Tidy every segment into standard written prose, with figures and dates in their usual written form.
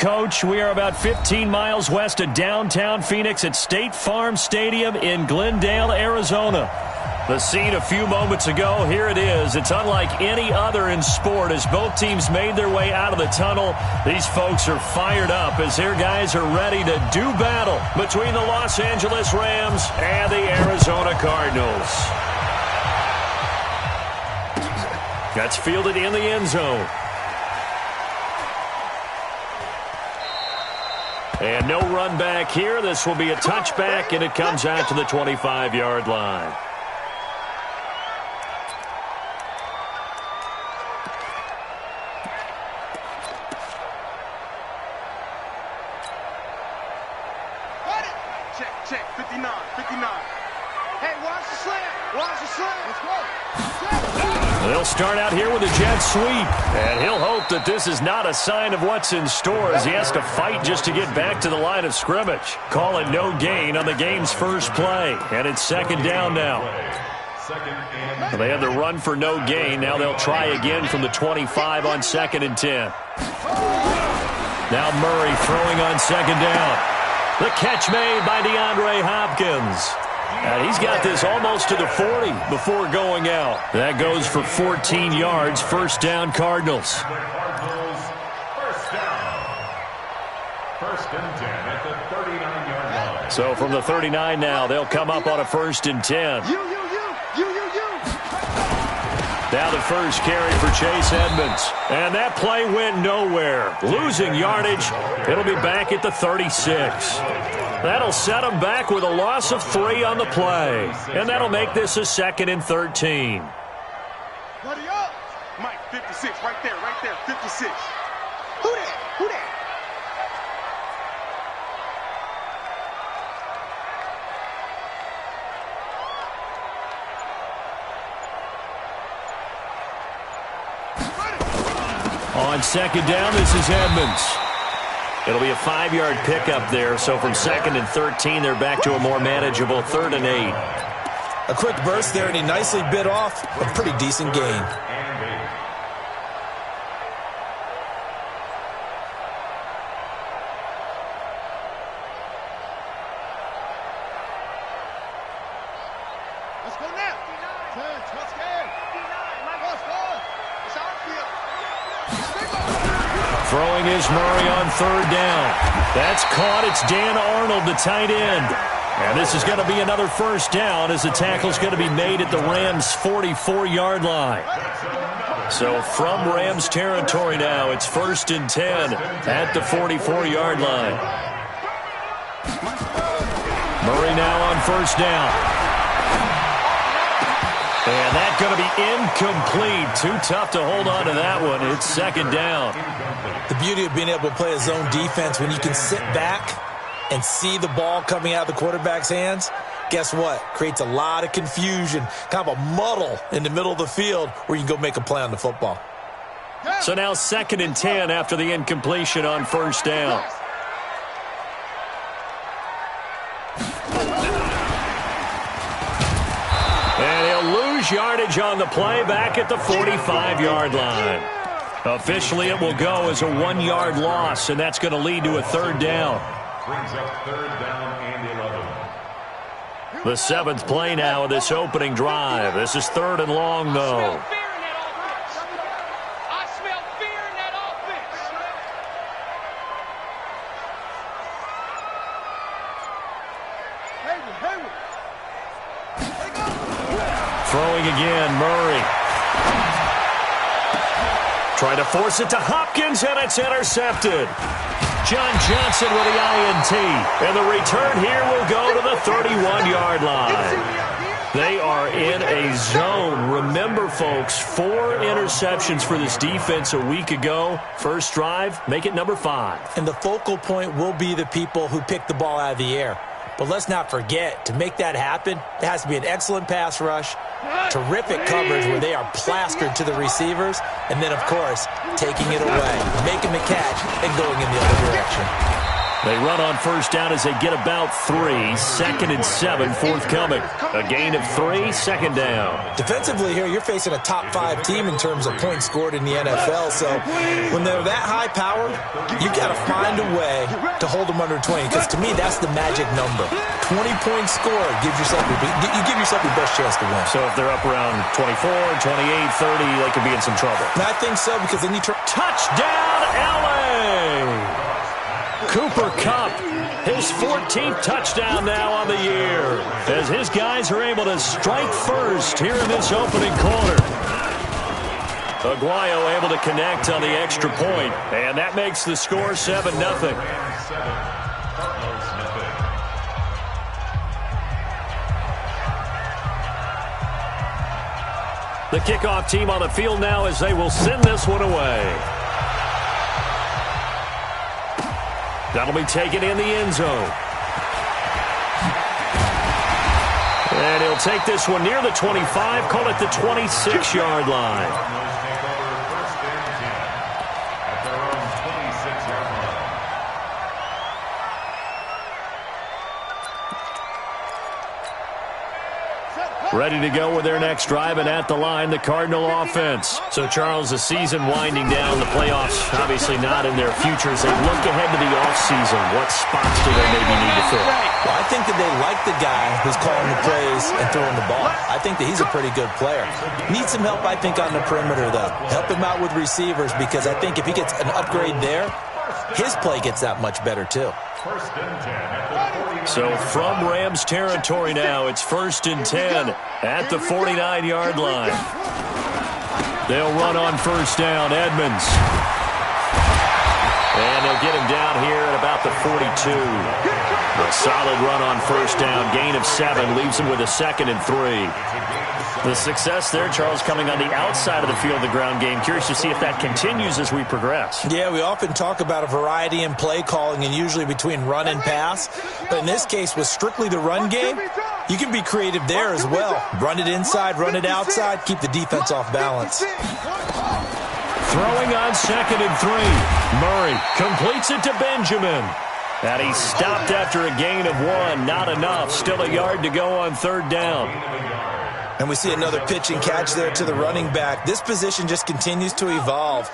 Coach, we are about 15 miles west of downtown Phoenix at State Farm Stadium in Glendale, Arizona. The scene a few moments ago, here it is. It's unlike any other in sport as both teams made their way out of the tunnel. These folks are fired up as their guys are ready to do battle between the Los Angeles Rams and the Arizona Cardinals. That's fielded in the end zone. And no run back here. This will be a touchback, and it comes out to the 25-yard line. Check, 59. Hey, watch the slant. Let's go. They'll start out here with a jet sweep, and he'll hope that this is not a sign of what's in store as he has to fight just to get back to the line of scrimmage. Call it no gain on the game's first play, and it's second down now. They had the run for no gain. Now they'll try again from the 25 on 2nd and 10. Now Murray throwing on second down. The catch made by DeAndre Hopkins. And he's got this almost to the 40 before going out. That goes for 14 yards. First down, Cardinals. First and 10 at the 39-yard line. So from the 39 now, they'll come up on a 1st and 10. You. Now the first carry for Chase Edmonds. And that play went nowhere. Losing yardage. It'll be back at the 36. That'll set them back with a loss of 3 on the play. And that'll make this a 2nd and 13. Buddy up. Mike, 56, right there, 56. Who that? On second down, this is Edmonds. It'll be a 5-yard pickup there, so from 2nd and 13, they're back to a more manageable 3rd and 8. A quick burst there, and he nicely bit off a pretty decent gain. Let's go now. Let's go. It's outfield. Throwing is Murray on 3rd down. That's caught. It's Dan Arnold, the tight end. And this is going to be another first down as the tackle's going to be made at the Rams' 44-yard line. So from Rams territory now, it's 1st and 10 at the 44-yard line. Murray now on 1st down. And that's going to be incomplete. Too tough to hold on to that one. It's 2nd down. The beauty of being able to play a zone defense when you can sit back and see the ball coming out of the quarterback's hands, guess what? Creates a lot of confusion, kind of a muddle in the middle of the field where you can go make a play on the football. So now 2nd and 10 after the incompletion on 1st down. And he'll lose yardage on the play back at the 45-yard line. Officially, it will go as a 1-yard loss, and that's going to lead to a 3rd down. Brings up 3rd down and 11. The 7th play now of this opening drive. This is 3rd and long, though. I smell fear in that offense. Throwing again, Murray. Trying to force it to Hopkins, and it's intercepted. John Johnson with the INT. And the return here will go to the 31-yard line. They are in a zone. Remember, folks, 4 interceptions for this defense a week ago. First drive, make it number 5. And the focal point will be the people who pick the ball out of the air. But let's not forget, to make that happen, there has to be an excellent pass rush, terrific coverage where they are plastered to the receivers, and then, of course, taking it away, making the catch, and going in the other direction. They run on first down as they get about 3. 2nd and 7 forthcoming. A gain of 3, 2nd down. Defensively here, you're facing a top 5 team in terms of points scored in the NFL. So when they're that high-powered, you've got to find a way to hold them under 20. Because to me, that's the magic number. 20 points scored gives yourself you give yourself your best chance to win. So if they're up around 24, 28, 30, they could be in some trouble. And I think so, because then you touchdown, L.A. Cooper Kupp, his 14th touchdown now on the year, as his guys are able to strike first here in this opening quarter. Aguayo able to connect on the extra point, and that makes the score 7-0. The kickoff team on the field now as they will send this one away. That'll be taken in the end zone. And he'll take this one near the 25, call it the 26-yard line. Ready to go with their next drive, and at the line, the Cardinal offense. So, Charles, the season winding down, the playoffs obviously not in their future. As they look ahead to the offseason, what spots do they maybe need to fill? Well, I think that they like the guy who's calling the plays and throwing the ball. I think that he's a pretty good player. Needs some help, I think, on the perimeter, though. Help him out with receivers, because I think if he gets an upgrade there, his play gets that much better, too. So from Rams territory now, it's 1st and 10 at the 49-yard line. They'll run on first down, Edmonds. And they'll get him down here at about the 42. A solid run on first down, gain of 7, leaves him with a 2nd and 3. The success there, Charles, coming on the outside of the field, the ground game. Curious to see if that continues as we progress. Yeah, we often talk about a variety in play calling and usually between run and pass. But in this case, with strictly the run game, you can be creative there as well. Run it inside, run it outside, keep the defense off balance. Throwing on 2nd and 3. Murray completes it to Benjamin. And he stopped after a gain of 1. Not enough. Still a yard to go on 3rd down. And we see another pitch and catch there to the running back. This position just continues to evolve.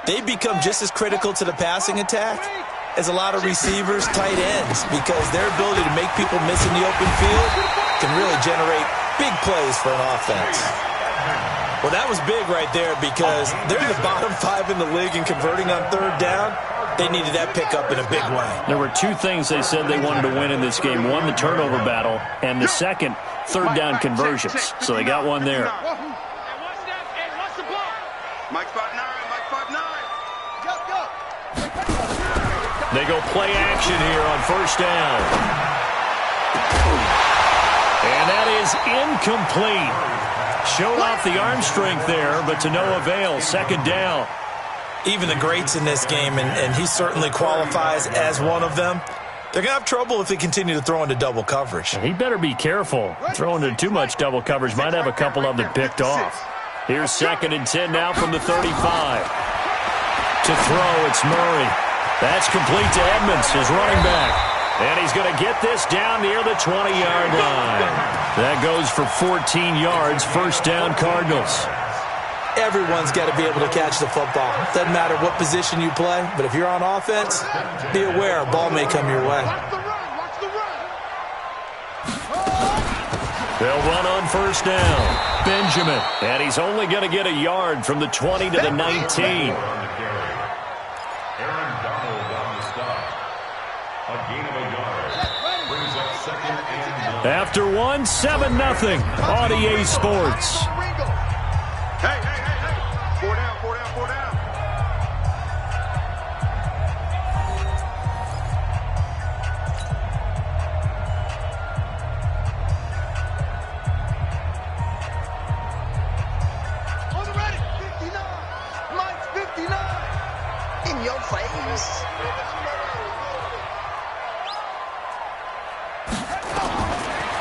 They become just as critical to the passing attack as a lot of receivers, tight ends, because their ability to make people miss in the open field can really generate big plays for an offense. Well, that was big right there, because they're the bottom 5 in the league in converting on 3rd down. They needed that pickup in a big way. There were 2 things they said they wanted to win in this game. 1, the turnover battle, and the second, 3rd down conversions. So they got one there. They go play action here on first down. And that is incomplete. Showed off the arm strength there, but to no avail. 2nd down. Even the greats in this game, and he certainly qualifies as one of them, they're going to have trouble if they continue to throw into double coverage. He better be careful. Throwing into too much double coverage might have a couple of them picked off. Here's 2nd and 10 now from the 35. To throw, it's Murray. That's complete to Edmonds, his running back. And he's going to get this down near the 20-yard line. That goes for 14 yards, 1st down Cardinals. Everyone's got to be able to catch the football. Doesn't matter what position you play, but if you're on offense, be aware a ball may come your way. They'll run on first down. Benjamin, and he's only going to get a yard from the 20 to the 19. After 1, 7-0 on EA Sports.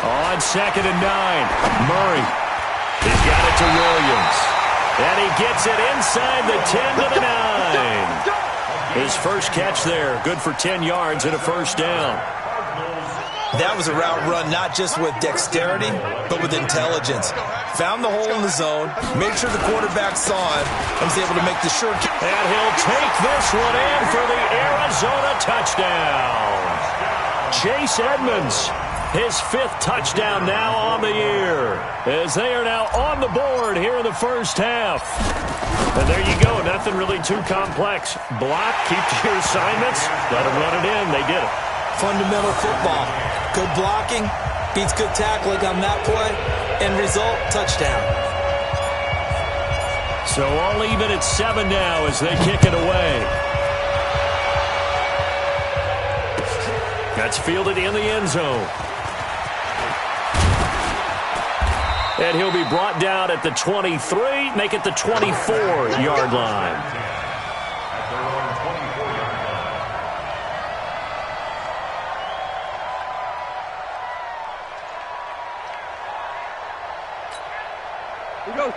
On 2nd and 9, Murray. He's got it to Williams. And he gets it inside the 10 to the 9. His first catch there, good for 10 yards and a first down. That was a route run not just with dexterity, but with intelligence. Found the hole in the zone, made sure the quarterback saw it, and was able to make the short kick. And he'll take this one in for the Arizona touchdown. Chase Edmonds, his 5th touchdown now on the year, as they are now on the board here in the first half. And there you go, nothing really too complex. Block, keep to your assignments, let them run it in. They did it. Fundamental football. Good blocking beats good tackling on that play. End result, touchdown. So all even at 7 now as they kick it away. That's fielded in the end zone. And he'll be brought down at the 23, make it the 24-yard line.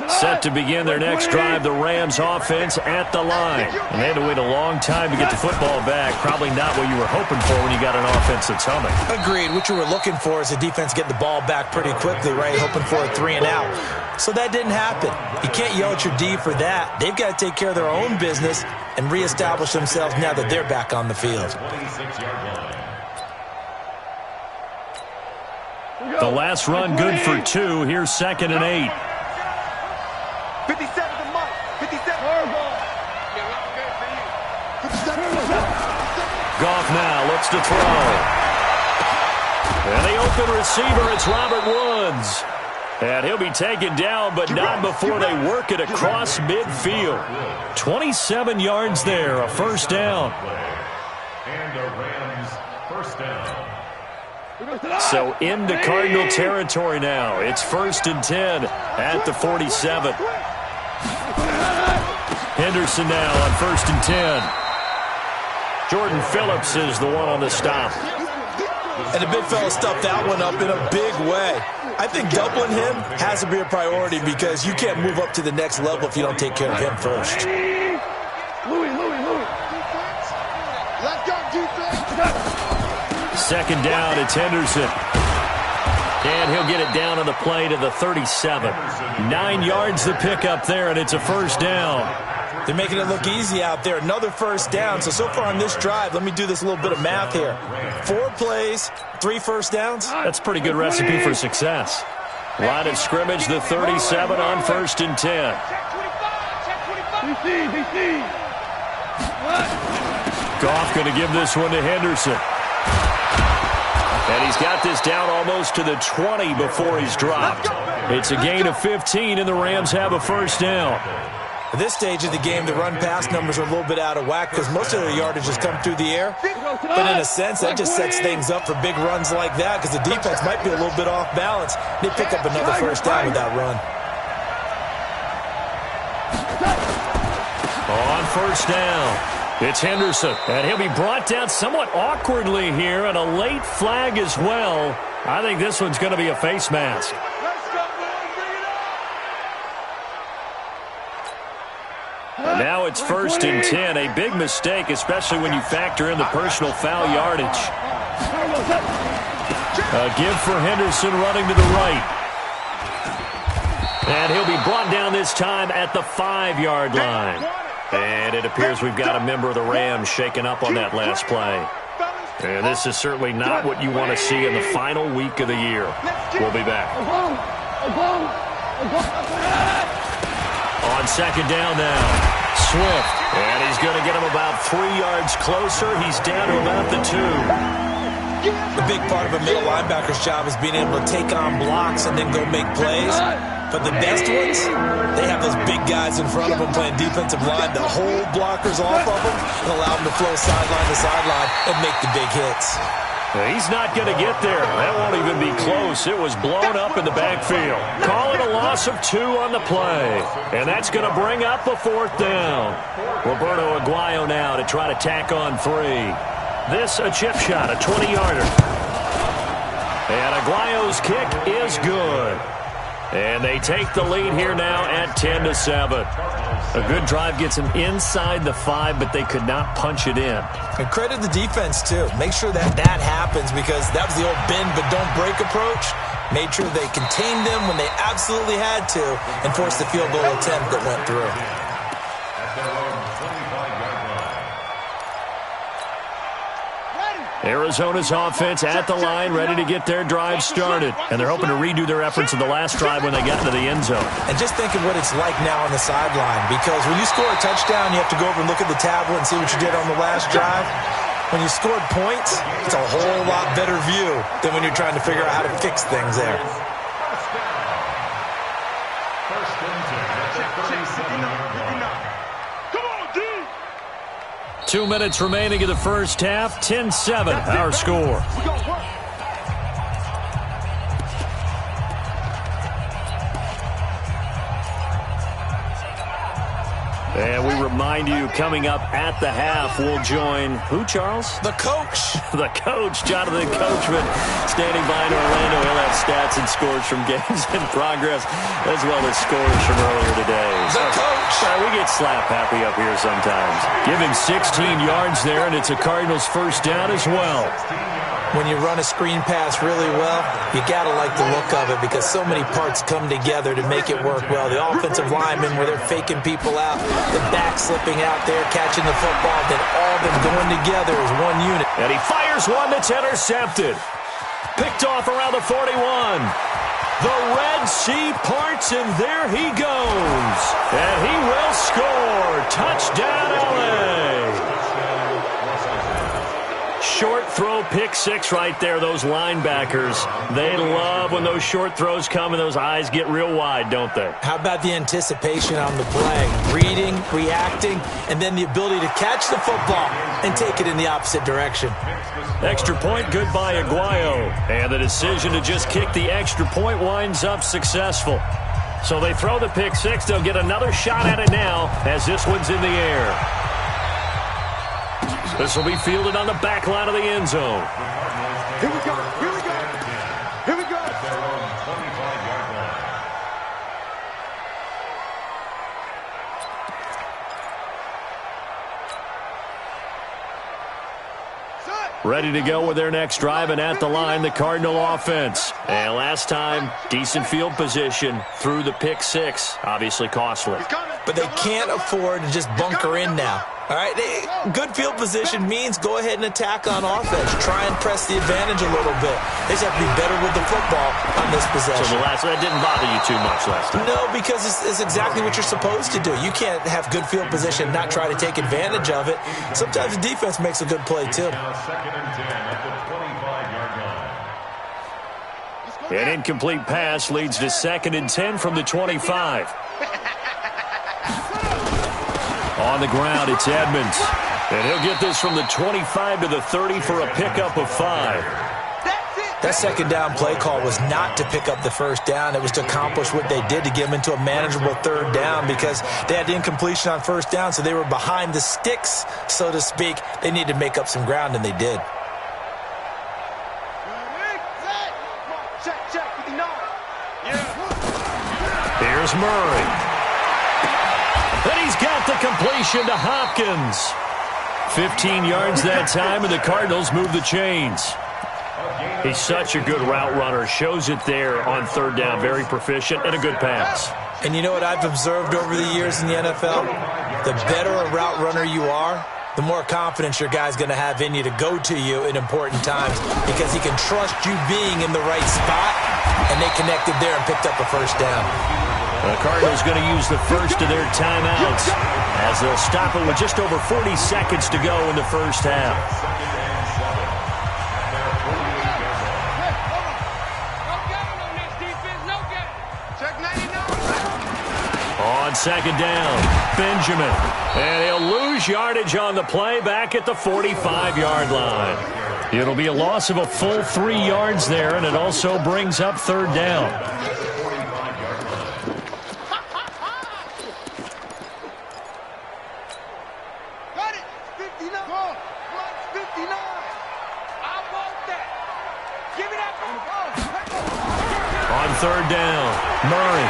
Set to begin their next drive, the Rams offense at the line. And they had to wait a long time to get the football back. Probably not what you were hoping for when you got an offense that's humming. Agreed. What you were looking for is a defense getting the ball back pretty quickly, right? Hoping for a 3 and out. So that didn't happen. You can't yell at your D for that. They've got to take care of their own business and reestablish themselves now that they're back on the field. The last run good for 2. Here's 2nd and 8. 57 to Mike. 57. Goff now looks to throw. And the open receiver, it's Robert Woods. And he'll be taken down, but not before they work it across midfield. 27 yards there, a first down. And the Rams first down. So into Cardinal territory now. It's 1st and 10 at the 47. Henderson now on 1st and 10. Jordan Phillips is the one on the stop. And the big fella stuffed that one up in a big way. I think doubling him has to be a priority because you can't move up to the next level if you don't take care of him first. Louis. Let's go, defense. 2nd down, it's Henderson. And he'll get it down on the play to the 37. 9 yards the pickup there, and it's a first down. They're making it look easy out there. Another first down. So far on this drive, let me do this little bit of math here. 4 plays, 3 first downs. That's a pretty good recipe for success. Line of scrimmage, the 37 on 1st and 10. Goff going to give this one to Henderson. And he's got this down almost to the 20 before he's dropped. It's a gain of 15, and the Rams have a first down. At this stage of the game, the run-pass numbers are a little bit out of whack because most of their yardage has come through the air. But in a sense, that just sets things up for big runs like that because the defense might be a little bit off balance. They pick up another first down with that run. On first down, it's Henderson. And he'll be brought down somewhat awkwardly here, and a late flag as well. I think this one's going to be a face mask. And now it's 1st and 10. A big mistake, especially when you factor in the personal foul yardage. A give for Henderson running to the right. And he'll be brought down this time at the 5-yard line. And it appears we've got a member of the Rams shaken up on that last play. And this is certainly not what you want to see in the final week of the year. We'll be back. On 2nd down now, Swift. And he's going to get him about 3 yards closer. He's down to about the 2. The big part of a middle linebacker's job is being able to take on blocks and then go make plays. But the best ones, they have those big guys in front of them playing defensive line to hold blockers off of them and allow them to flow sideline to sideline and make the big hits. He's not going to get there. That won't even be close. It was blown up in the backfield. Call it a loss of 2 on the play. And that's going to bring up a 4th down. Roberto Aguayo now to try to tack on 3. This a chip shot, a 20-yarder. And Aguayo's kick is good. And they take the lead here now at 10-7. A good drive gets them inside the 5, but they could not punch it in. And credit the defense, too. Make sure that happens, because that was the old bend but don't break approach. Made sure they contained them when they absolutely had to and forced the field goal attempt that went through. Arizona's offense at the line, ready to get their drive started. And they're hoping to redo their efforts in the last drive when they got into the end zone. And just think of what it's like now on the sideline, because when you score a touchdown, you have to go over and look at the tablet and see what you did on the last drive. When you scored points, it's a whole lot better view than when you're trying to figure out how to fix things there. 2 minutes remaining in the first half. 10-7, our score. And we remind you, coming up at the half, we'll join who, Charles? The coach. The coach, Jonathan Coachman, standing by in Orlando. He'll have stats and scores from games in progress, as well as scores from earlier today. The coach. We get slap happy up here sometimes. Give him 16 yards there, and it's a Cardinals first down as well. When you run a screen pass really well, you got to like the look of it, because so many parts come together to make it work well. The offensive linemen, where they're faking people out, the back slipping out there, catching the football, then all of them going together as one unit. And he fires one that's intercepted. Picked off around the 41. The Red Sea parts, and there he goes. And he will score. Touchdown, LA. Short throw, pick six right there. Those linebackers, they love when those short throws come and those eyes get real wide, don't they? How about the anticipation on the play? Reading, reacting, and then the ability to catch the football and take it in the opposite direction. Extra point, good by Aguayo. And the decision to just kick the extra point winds up successful. So they throw the pick six. They'll get another shot at it now as this one's in the air. This will be fielded on the back line of the end zone. Here we go. Here we go. Here we go. Ready to go with their next drive, and at the line, the Cardinal offense. And last time, decent field position through the pick six. Obviously costly. But they can't afford to just bunker in now. All right, good field position means go ahead and attack on offense. Try and press the advantage a little bit. They just have to be better with the football on this possession. So that didn't bother you too much last time? No, because it's exactly what you're supposed to do. You can't have good field position and not try to take advantage of it. Sometimes the defense makes a good play, too. An incomplete pass leads to 2nd and 10 from the 25. On the ground, it's Edmonds. And he'll get this from the 25 to the 30 for a pickup of 5. That second down play call was not to pick up the first down. It was to accomplish what they did, to get them into a manageable third down, because they had incompletion on first down, so they were behind the sticks, so to speak. They needed to make up some ground, and they did. Here's Murray. And he's got the completion to Hopkins. 15 yards that time, and the Cardinals move the chains. He's such a good route runner. Shows it there on third down. Very proficient and a good pass. And you know what I've observed over the years in the NFL? The better a route runner you are, the more confidence your guy's going to have in you to go to you in important times, because he can trust you being in the right spot, and they connected there and picked up a first down. The Cardinals going to use the first of their timeouts as they'll stop it with just over 40 seconds to go in the first half. On second down, Benjamin. And he'll lose yardage on the play back at the 45-yard line. It'll be a loss of a full 3 yards there, and it also brings up third down. On third down, Murray.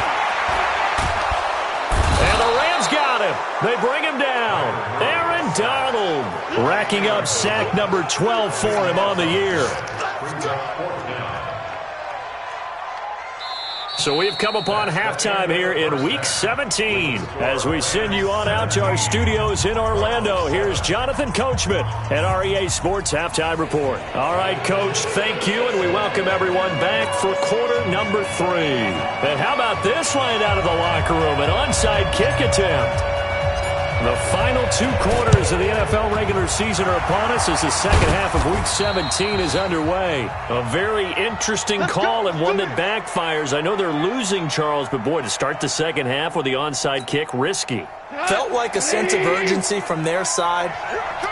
And the Rams got him. him. They bring him down. Aaron Donald racking up sack number 12 for him on the year. So we've come upon halftime here in Week 17. As we send you on out to our studios in Orlando, here's Jonathan Coachman at REA Sports Halftime Report. All right, Coach, thank you, and we welcome everyone back for quarter number 3. And how about this line out of the locker room, an onside kick attempt. The final 2 quarters of the NFL regular season are upon us as the second half of Week 17 is underway. A very interesting call and one that backfires. I know they're losing, Charles, but boy, to start the second half with the onside kick, risky. Felt like a sense of urgency from their side,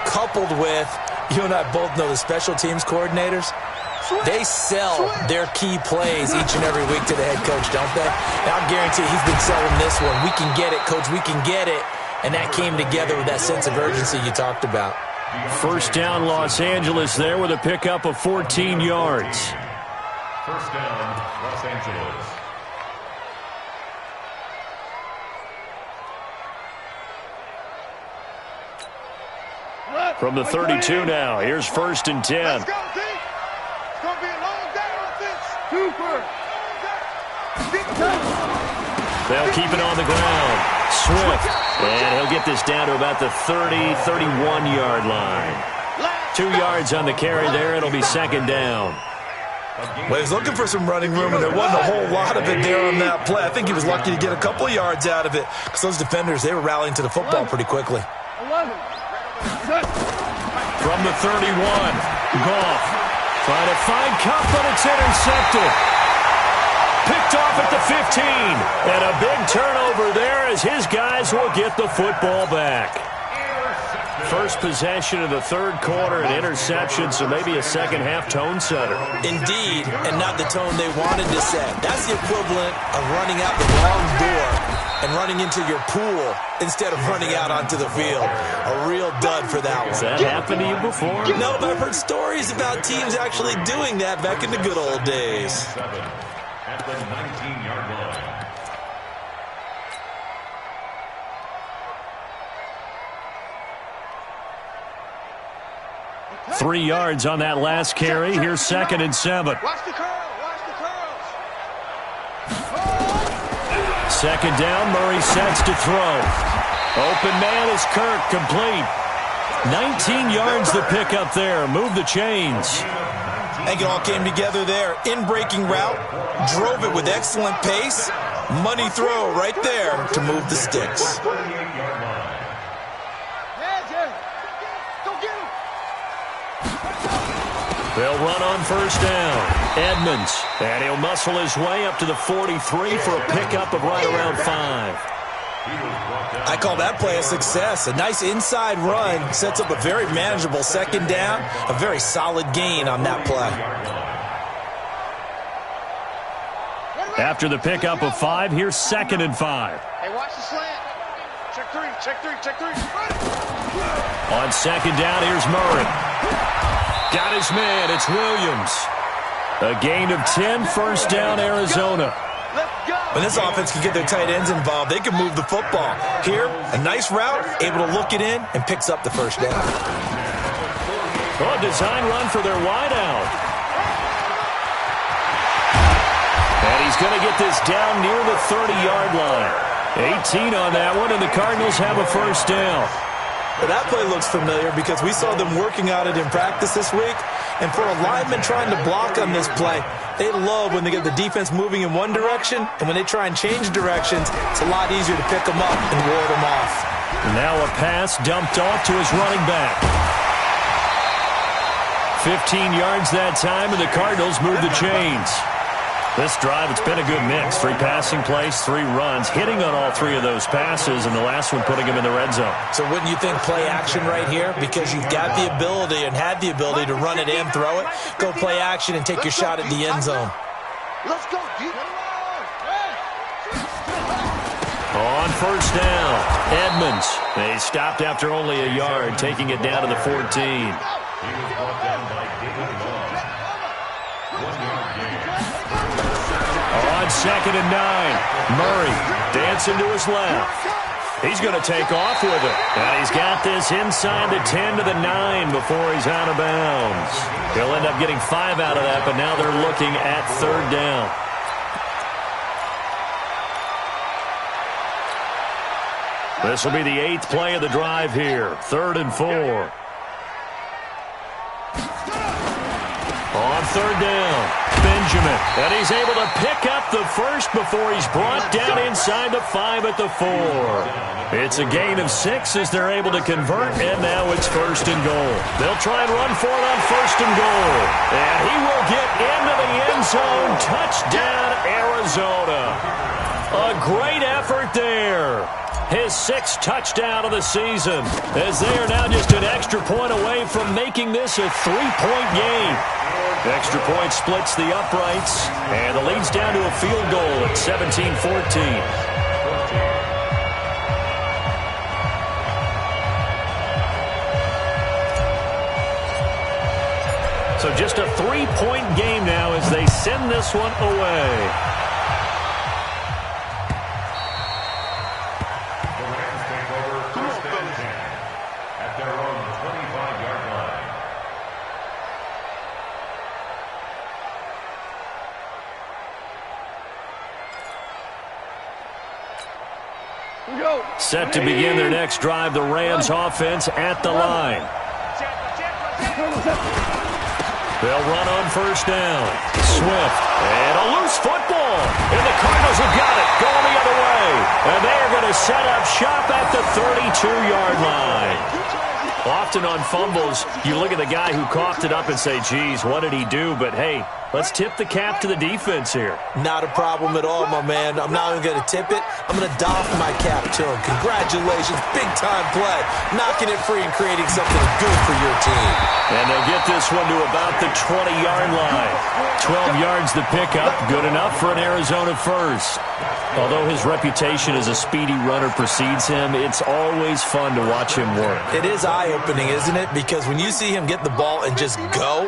coupled with, you and I both know the special teams coordinators. They sell their key plays each and every week to the head coach, don't they? And I'll guarantee he's been selling this one. We can get it, Coach, we can get it. And that came together with that sense of urgency you talked about. First down, Los Angeles there with a pickup of 14 yards. First down, Los Angeles. From the 32 now, here's 1st and 10. Let's go, team. It's going to be a long day on this. Super. They'll keep it on the ground. Swift. And he'll get this down to about the 30, 31-yard line. 2 yards on the carry there. It'll be second down. Well, he was looking for some running room, and there wasn't a whole lot of it there on that play. I think he was lucky to get a couple of yards out of it because those defenders, they were rallying to the football pretty quickly. From the 31, Goff trying to find Kupp, but it's intercepted. Picked off at the 15, and a big turnover there as his guys will get the football back. First possession of the third quarter, an interception, so maybe a second-half tone setter. Indeed, and not the tone they wanted to set. That's the equivalent of running out the wrong door and running into your pool instead of running out onto the field. A real dud for that one. Has that happened to you before? No, but I've heard stories about teams actually doing that back in the good old days. At the 19-yard line. 3 yards on that last carry. Here's 2nd and 7. Watch the curl. Watch the curls. 2nd down. Murray sets to throw. Open man is Kirk, complete. 19 yards the pickup there. Move the chains. I think it all came together there. In-breaking route, drove it with excellent pace. Money throw right there to move the sticks. They'll run on first down. Edmonds, and he'll muscle his way up to the 43 for a pickup of right around 5. I call that play a success. A nice inside run sets up a very manageable second down. A very solid gain on that play. After the pickup of 5, here's 2nd and 5. Hey, watch the slant. Check 3, check 3, check 3. On 2nd down, here's Murray. Got his man, it's Williams. A gain of 10, first down, Arizona. When this offense can get their tight ends involved, they can move the football. Here, a nice route, able to look it in, and picks up the first down. Oh, design run for their wideout. And he's going to get this down near the 30-yard line. 18 on that one, and the Cardinals have a first down. Well, that play looks familiar because we saw them working on it in practice this week. And for a lineman trying to block on this play, they love when they get the defense moving in one direction, and when they try and change directions, it's a lot easier to pick them up and ward them off. Now a pass dumped off to his running back. 15 yards that time, and the Cardinals move the chains. This drive, it's been a good mix. 3 passing plays, 3 runs, hitting on all 3 of those passes, and the last one putting him in the red zone. So wouldn't you think play action right here? Because you've got the ability and had the ability to run it in, throw it, go play action, and take your shot at the end zone. Let's go, deep. On first down, Edmonds. They stopped after only a yard, taking it down to the 14. He was brought down by David Long. 1-yard gain. On 2nd and 9, Murray dancing to his left. He's going to take off with it. And he's got this inside the 10 to the 9 before he's out of bounds. He'll end up getting 5 out of that, but now they're looking at 3rd down. This will be the 8th play of the drive here. 3rd and 4. On 3rd down, Benjamin. And he's able to pick up the first before he's brought down inside the 5 at the 4. It's a gain of 6 as they're able to convert, and now it's 1st and goal. They'll try and run for it on 1st and goal. And he will get into the end zone. Touchdown, Arizona. A great effort there. His 6th touchdown of the season, as they are now just an extra point away from making this a 3-point game. Extra point splits the uprights, and the lead's down to a field goal at 17-14. So just a 3-point game now as they send this one away. Set to begin their next drive, the Rams offense at the line. They'll run on 1st down. Swift, and a loose football. And the Cardinals have got it, going the other way. And they are going to set up shop at the 32-yard line. Often on fumbles, you look at the guy who coughed it up and say, geez, what did he do? But, hey, let's tip the cap to the defense here. Not a problem at all, my man. I'm not even going to tip it. I'm going to doff my cap to him. Congratulations. Big-time play. Knocking it free and creating something good for your team. And they'll get this one to about the 20-yard line. 12 yards to pick up. Good enough for an Arizona first. Although his reputation as a speedy runner precedes him, it's always fun to watch him work. It is eye-opening, isn't it? Because when you see him get the ball and just go,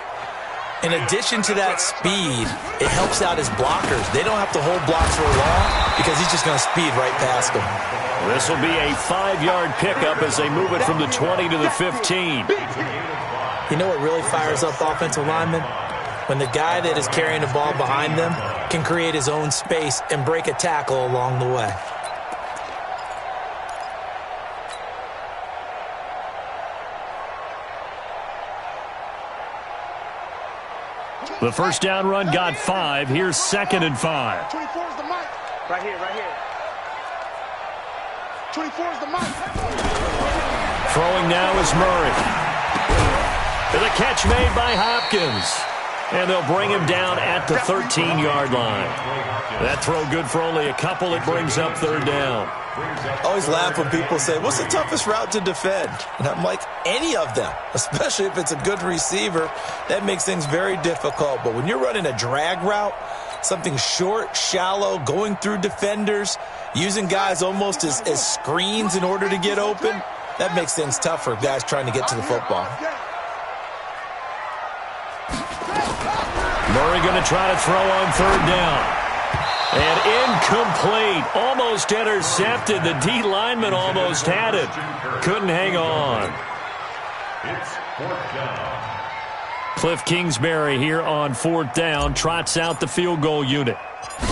in addition to that speed, it helps out his blockers. They don't have to hold blocks for long because he's just going to speed right past them. This will be a 5-yard pickup as they move it from the 20 to the 15. You know what really fires up offensive linemen? When the guy that is carrying the ball behind them can create his own space and break a tackle along the way. The first down run got 5. Here's 2nd and 5. 24 is the mic. Right here, right here. 24 is the mic. Throwing now is Murray. And the catch made by Hopkins. And they'll bring him down at the 13-yard line. That throw good for only a couple. It brings up 3rd down. I always laugh when people say, what's the toughest route to defend? And I'm like, any of them, especially if it's a good receiver. That makes things very difficult. But when you're running a drag route, something short, shallow, going through defenders, using guys almost as screens in order to get open, that makes things tough for guys trying to get to the football. Murray going to try to throw on 3rd down. And incomplete. Almost intercepted. The D lineman almost had it. Couldn't hang on. It's 4th down. Cliff Kingsbury here on 4th down. Trots out the field goal unit. And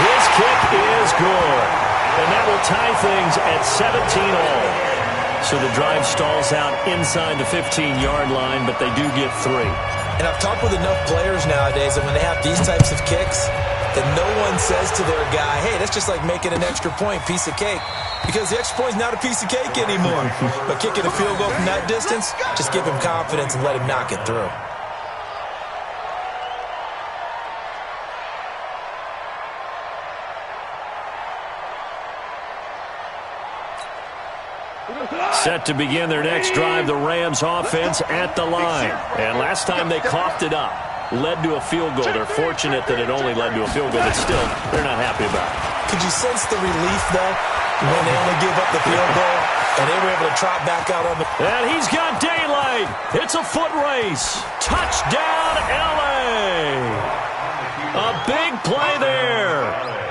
his kick is good. And that will tie things at 17 all. So the drive stalls out inside the 15-yard line, but they do get 3. And I've talked with enough players nowadays that when they have these types of kicks, that no one says to their guy, hey, that's just like making an extra point, piece of cake. Because the extra point is not a piece of cake anymore. But kicking a field goal from that distance, just give him confidence and let him knock it through. Set to begin their next drive, the Rams offense at the line. And last time they coughed it up, led to a field goal. They're fortunate that it only led to a field goal, but still, they're not happy about it. Could you sense the relief, though, when they only gave up the field goal and they were able to trot back out on the... And he's got daylight. It's a foot race. Touchdown, L.A. A big play there.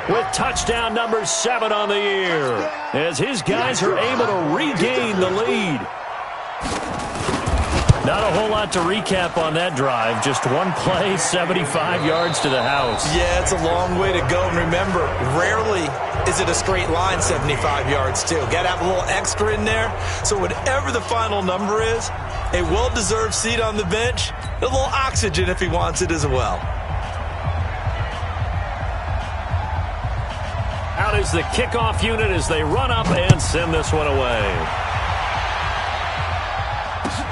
with touchdown number 7 on the year, as his guys are able to regain the lead. Not a whole lot to recap on that drive. Just one play, 75 yards to the house. Yeah, it's a long way to go. And remember, rarely is it a straight line 75 yards, too. Got to have a little extra in there. So whatever the final number is, a well-deserved seat on the bench, a little oxygen if he wants it as well. Out is the kickoff unit as they run up and send this one away.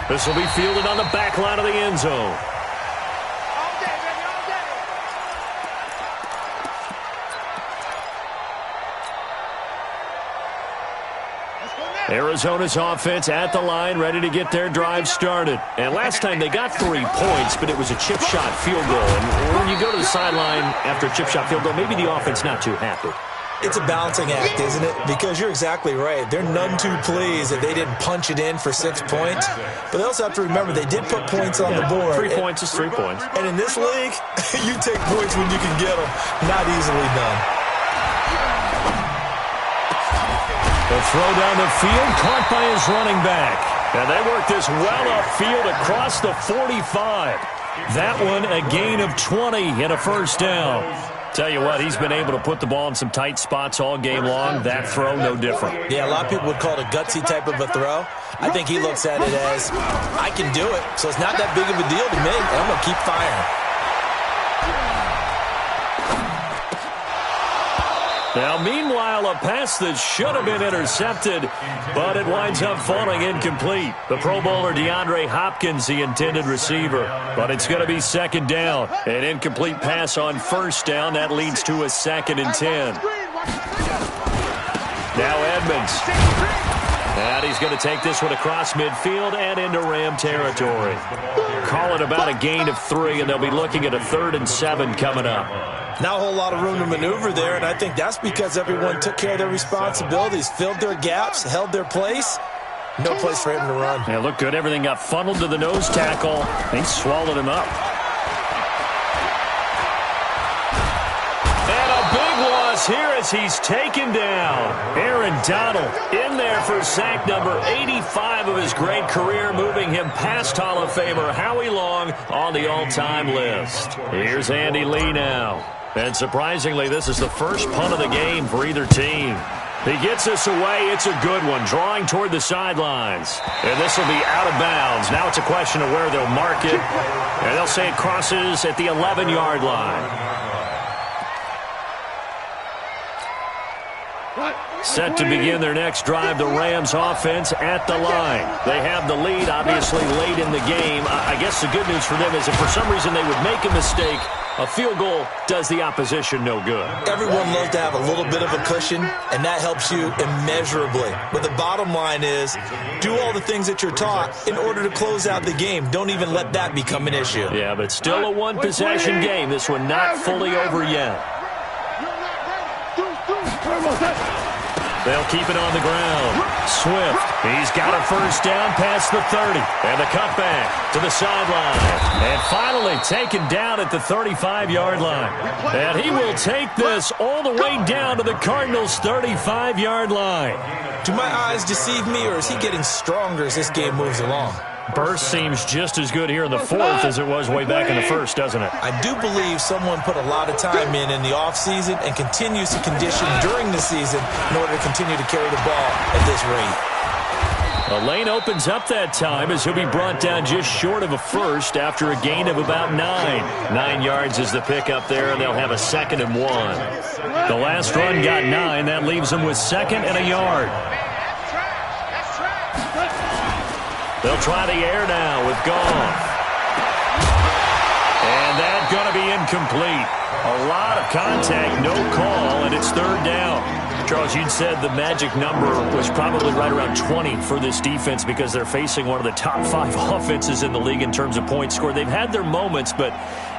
This will be fielded on the back line of the end zone. Arizona's offense at the line, ready to get their drive started. And last time they got 3 points, but it was a chip shot field goal. And when you go to the sideline after a chip shot field goal, maybe the offense not too happy. It's a balancing act, isn't it? Because you're exactly right. They're none too pleased that they didn't punch it in for 6 points. But they also have to remember they did put points on the board. 3 points is 3 points. And in this league, you take points when you can get them. Not easily done. The throw down the field, caught by his running back. And they work this well upfield across the 45. That one a gain of 20 and a first down. Tell you what, he's been able to put the ball in some tight spots all game long. That throw, no different. Yeah, a lot of people would call it a gutsy type of a throw. I think he looks at it as, I can do it, so it's not that big of a deal to me. I'm going to keep firing. Now, meanwhile, a pass that should have been intercepted, but it winds up falling incomplete. The Pro Bowler DeAndre Hopkins, the intended receiver. But it's going to be second down. An incomplete pass on first down. That leads to a 2nd and 10. Now Edmonds. And he's going to take this one across midfield and into Ram territory. Call it about a gain of 3, and they'll be looking at a 3rd and 7 coming up. Not a whole lot of room to maneuver there, and I think that's because everyone took care of their responsibilities, filled their gaps, held their place. No place for him to run. Yeah, looked good. Everything got funneled to the nose tackle. They swallowed him up. And a big loss here as he's taken down. Aaron Donald in there for sack number 85 of his great career, moving him past Hall of Famer Howie Long on the all-time list. Here's Andy Lee now. And surprisingly, this is the first punt of the game for either team. He gets this away. It's a good one, drawing toward the sidelines. And this will be out of bounds. Now it's a question of where they'll mark it. And they'll say it crosses at the 11-yard line. Set to begin their next drive, the Rams offense at the line. They have the lead, obviously, late in the game. I guess the good news for them is if for some reason they would make a mistake, a field goal does the opposition no good. Everyone loves to have a little bit of a cushion, and that helps you immeasurably. But the bottom line is, do all the things that you're taught in order to close out the game. Don't even let that become an issue. Yeah, but still a one-possession game. This one not fully over yet. They'll keep it on the ground. Swift, he's got a first down past the 30. And the cutback to the sideline. And finally taken down at the 35-yard line. And he will take this all the way down to the Cardinals' 35-yard line. Do my eyes deceive me, or is he getting stronger as this game moves along? Burst seems just as good here in the 4th as it was way back in the 1st, doesn't it? I do believe someone put a lot of time in the offseason and continues to condition during the season in order to continue to carry the ball at this rate. A lane opens up that time as he'll be brought down just short of a first after a gain of about 9. 9 yards is the pickup there, and they'll have a 2nd and 1. The last run got 9. That leaves them with 2nd and a yard. They'll try the air now with Goff. And that's going to be incomplete. A lot of contact, no call, and it's 3rd down. Charles, you'd said the magic number was probably right around 20 for this defense because they're facing one of the top 5 offenses in the league in terms of points scored. They've had their moments, but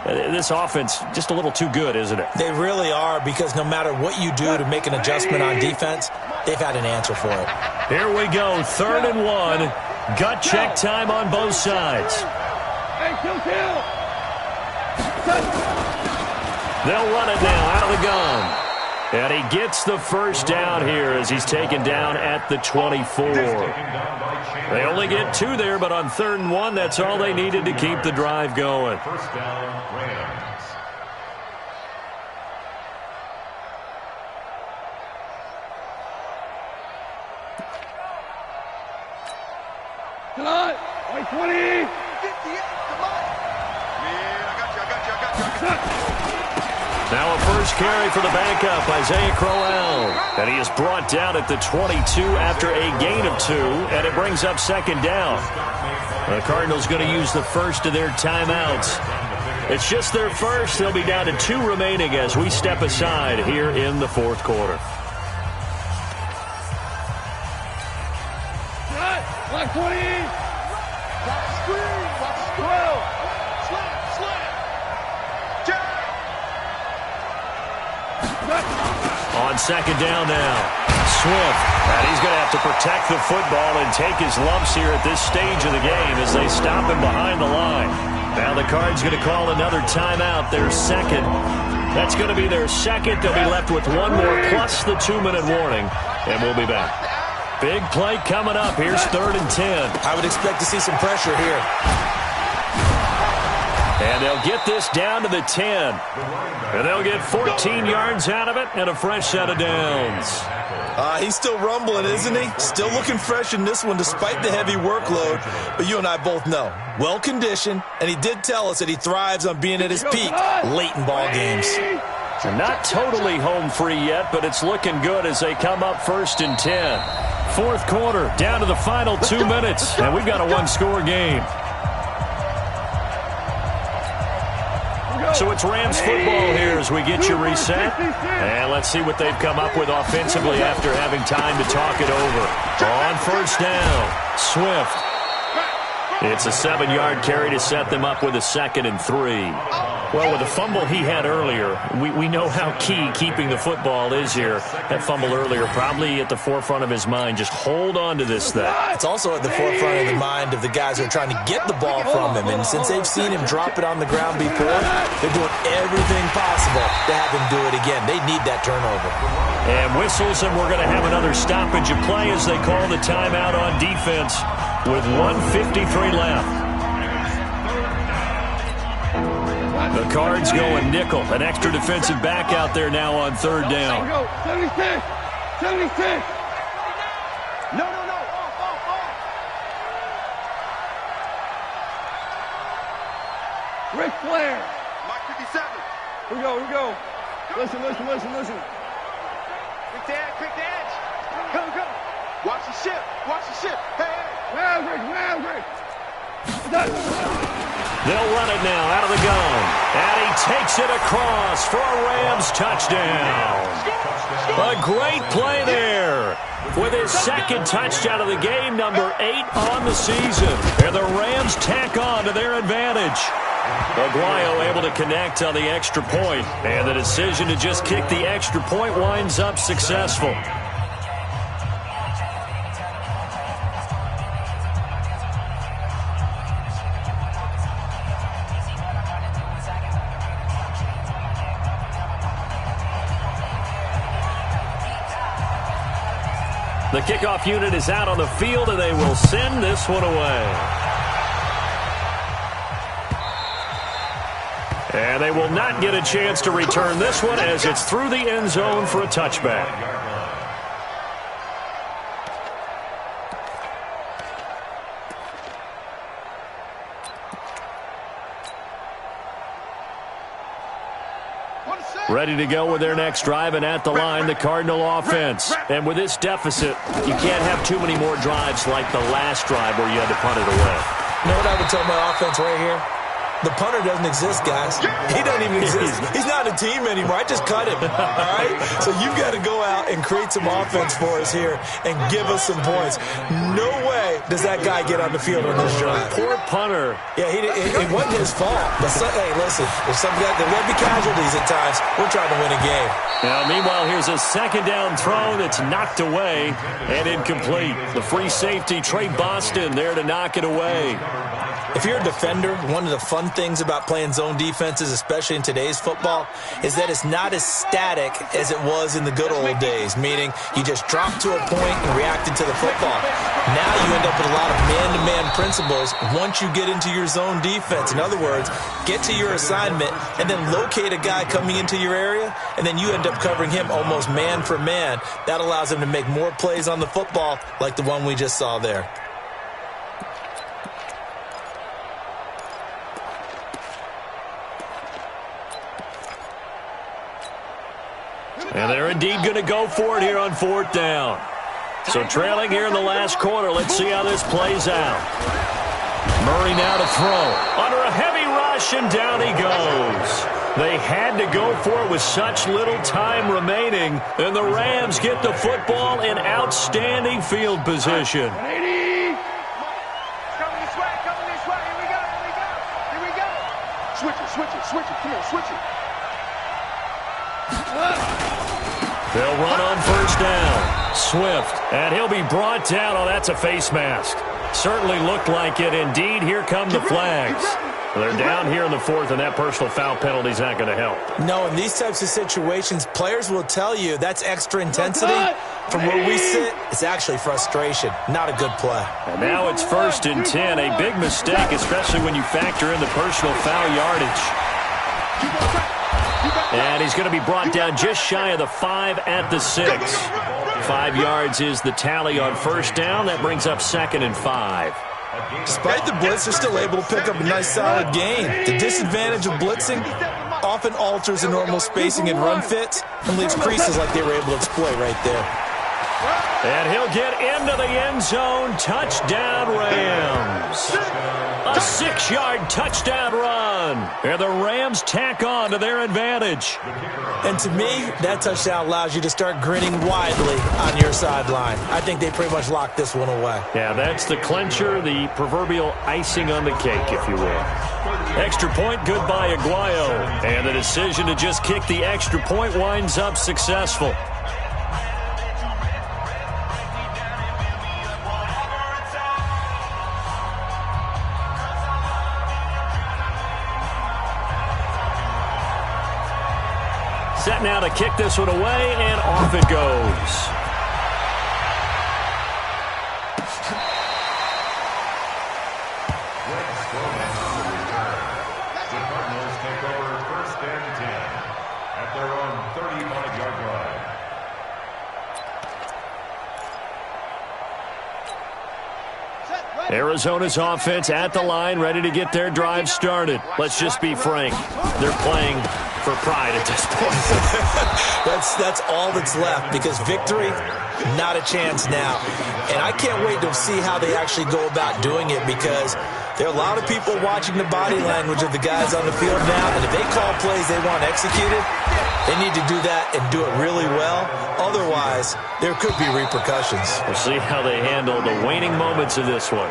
this offense just a little too good, isn't it? They really are, because no matter what you do to make an adjustment on defense, they've had an answer for it. Here we go, 3rd and 1. Gut check time on both sides. They'll run it now out of the gun. And he gets the first down here as he's taken down at the 24. They only get 2 there, but on 3rd and 1, that's all they needed to keep the drive going. First down, Rams. Come on. 20. 58. Come on. Man, I got you. Now a first carry for the backup, Isaiah Crowell. And he is brought down at the 22 after a gain of 2, and it brings up 2nd down. The Cardinals going to use the first of their timeouts. It's just their first. They'll be down to 2 remaining as we step aside here in the 4th quarter. Black 20. Screen. 12. Slam. On 2nd down now, Swift. And he's going to have to protect the football and take his lumps here at this stage of the game as they stop him behind the line. Now the Cards going to call another timeout, their 2nd. That's going to be their 2nd. They'll be left with 1 more plus the 2-minute warning, and we'll be back. Big play coming up. Here's 3rd and 10. I would expect to see some pressure here. And they'll get this down to the 10. And they'll get 14 yards out of it and a fresh set of downs. He's still rumbling, isn't he? Still looking fresh in this one despite the heavy workload. But you and I both know, well-conditioned, and he did tell us that he thrives on being at his peak late in ball games. They're not totally home free yet, but it's looking good as they come up 1st and 10. 4th quarter, down to the final 2 minutes, and we've got a 1-score game. So it's Rams football here as we get you reset. And let's see what they've come up with offensively after having time to talk it over. On 1st down, Swift. It's a 7-yard carry to set them up with a 2nd and 3. Well, with the fumble he had earlier, we know how key keeping the football is here. That fumble earlier probably at the forefront of his mind. Just hold on to this thing. It's also at the forefront of the mind of the guys who are trying to get the ball from him. And since they've seen him drop it on the ground before, they're doing everything possible to have him do it again. They need that turnover. And whistles, and we're going to have another stoppage of play as they call the timeout on defense with 1:53 left. The Cards going nickel. An extra defensive back out there now on 3rd down. 76. 76. No. Ric Flair. Mike 57. Here we go. Listen. Quick dance. Go. Watch the ship. Hey. Maverick. They'll run it now out of the gun. And he takes it across for a Rams touchdown. A great play there. With his 2nd touchdown of the game, number 8 on the season. And the Rams tack on to their advantage. Aguayo able to connect on the extra point. And the decision to just kick the extra point winds up successful. The kickoff unit is out on the field, and they will send this one away. And they will not get a chance to return this one as it's through the end zone for a touchback. Ready to go with their next drive, and at the line, the Cardinal offense. And with this deficit, you can't have too many more drives like the last drive where you had to punt it away. You know what I would tell my offense right here? The punter doesn't exist, guys. He doesn't even exist. He's not a team anymore. I just cut him, all right? So you've got to go out and create some offense for us here and give us some points. No way does that guy get on the field on this drive? Poor punter. Yeah, it wasn't his fault. But hey, listen, there's going to be casualties at times. We're trying to win a game. Now, meanwhile, here's a second down throw that's knocked away and incomplete. The free safety, Trey Boston, there to knock it away. If you're a defender, one of the fun things about playing zone defenses, especially in today's football, is that it's not as static as it was in the good old days, meaning you just drop to a point and reacted to the football. Now you end up with a lot of man-to-man principles once you get into your zone defense. In other words, get to your assignment and then locate a guy coming into your area, and then you end up covering him almost man for man. That allows him to make more plays on the football like the one we just saw there. And they're indeed going to go for it here on fourth down. So trailing here in the last quarter. Let's see how this plays out. Murray now to throw. Under a heavy rush, and down he goes. They had to go for it with such little time remaining. And the Rams get the football in outstanding field position. Switch it. Come on, switch it. They'll run on first down. Swift, and he'll be brought down. Oh, that's a face mask. Certainly looked like it. Indeed, here come the flags. They're down here in the fourth, and that personal foul penalty is not going to help. No, in these types of situations, players will tell you that's extra intensity. From where we sit, it's actually frustration. Not a good play. And now it's 1st and 10. A big mistake, especially when you factor in the personal foul yardage. And he's going to be brought down just shy of the 5 at the 6. 5 yards is the tally on first down. That brings up 2nd and 5. Despite the blitz, they're still able to pick up a nice, solid gain. The disadvantage of blitzing often alters the normal spacing and run fits and leaves creases like they were able to exploit right there. And he'll get into the end zone. Touchdown, Rams. A 6-yard touchdown run. And the Rams tack on to their advantage. And to me, that touchdown allows you to start grinning widely on your sideline. I think they pretty much locked this one away. Yeah, that's the clincher, the proverbial icing on the cake, if you will. Extra point, good by Aguayo. And the decision to just kick the extra point winds up successful. Set now to kick this one away, and off it goes. The Cardinals take over 1st and 10 at their own 35-yard line. Arizona's offense at the line, ready to get their drive started. Let's just be frank. They're playing for pride at this point. That's all that's left, because victory, not a chance now. And I can't wait to see how they actually go about doing it, because there are a lot of people watching the body language of the guys on the field now, and if they call plays they want executed, they need to do that and do it really well. Otherwise, there could be repercussions. We'll see how they handle the waning moments of this one.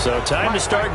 So time to start